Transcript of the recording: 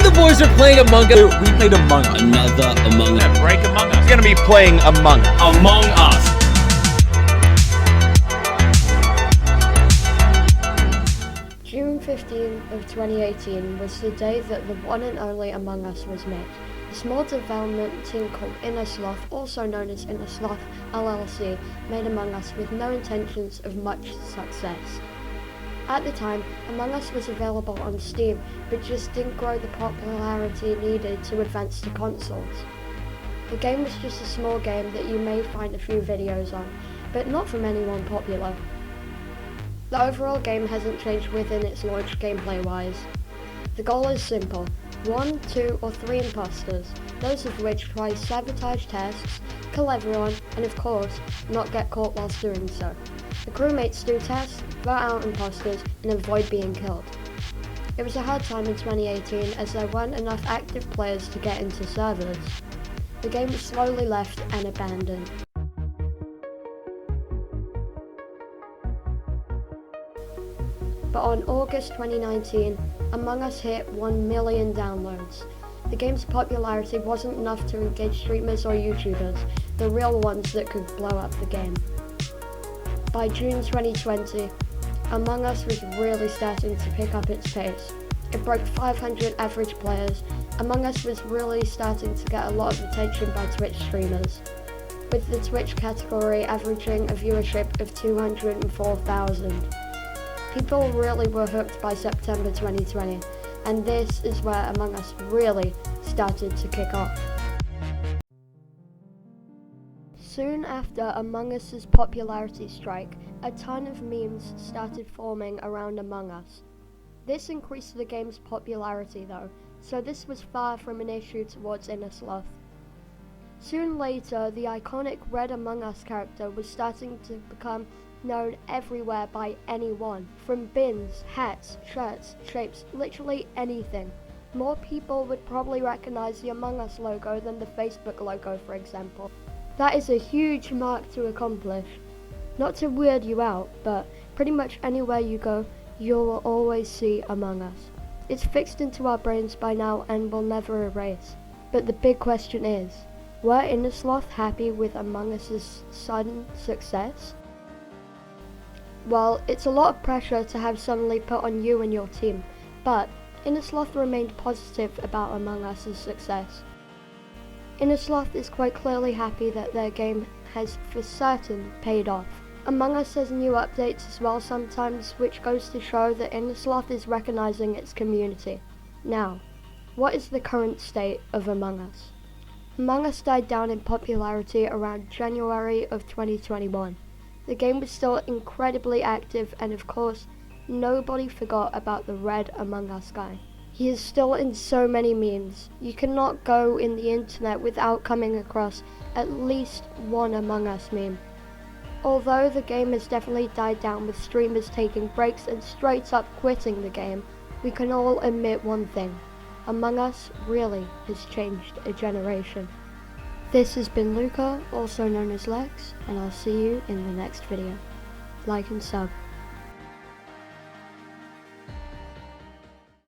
the boys are playing Among Us. We played Among Us. Another Among Us. Break Among Us. We're gonna be playing Among Us. Among Us. June 15 of 2018 was the day that the one and only Among Us was made. A small development team called Sloth, also known as Sloth LLC, made Among Us with no intentions of much success. At the time, Among Us was available on Steam, but just didn't grow the popularity needed to advance to consoles. The game was just a small game that you may find a few videos on, but not from anyone popular. The overall game hasn't changed within its launch gameplay-wise. The goal is simple: 1, 2 or 3 imposters, those of which try sabotage tasks, kill everyone, and of course, not get caught whilst doing so. The crewmates do tests, vote out imposters, and avoid being killed. It was a hard time in 2018 as there weren't enough active players to get into servers. The game was slowly left and abandoned. But on August 2019, Among Us hit 1 million downloads. The game's popularity wasn't enough to engage streamers or YouTubers, the real ones that could blow up the game. By June 2020, Among Us was really starting to pick up its pace. It broke 500 average players. Among Us was really starting to get a lot of attention by Twitch streamers, with the Twitch category averaging a viewership of 204,000. People really were hooked by September 2020, and this is where Among Us really started to kick off. Soon after Among Us's popularity strike, a ton of memes started forming around Among Us. This increased the game's popularity though, so this was far from an issue towards Sloth. Soon later, the iconic Red Among Us character was starting to become known everywhere by anyone, from bins, hats, shirts, shapes, literally anything. More people would probably recognize the Among Us logo than the Facebook logo, for example. That is a huge mark to accomplish. Not to weird you out, but pretty much anywhere you go, you'll always see Among Us. It's fixed into our brains by now and will never erase. But the big question is, were Sloth happy with Among Us's sudden success? Well, it's a lot of pressure to have suddenly put on you and your team, but Sloth remained positive about Among Us's success. Sloth is quite clearly happy that their game has for certain paid off. Among Us has new updates as well sometimes, which goes to show that Sloth is recognizing its community. Now, what is the current state of Among Us? Among Us died down in popularity around January of 2021. The game was still incredibly active, and of course, nobody forgot about the Red Among Us guy. He is still in so many memes. You cannot go in the internet without coming across at least one Among Us meme. Although the game has definitely died down with streamers taking breaks and straight up quitting the game, we can all admit one thing: Among Us really has changed a generation. This has been Luca, also known as Lex, and I'll see you in the next video. Like and sub.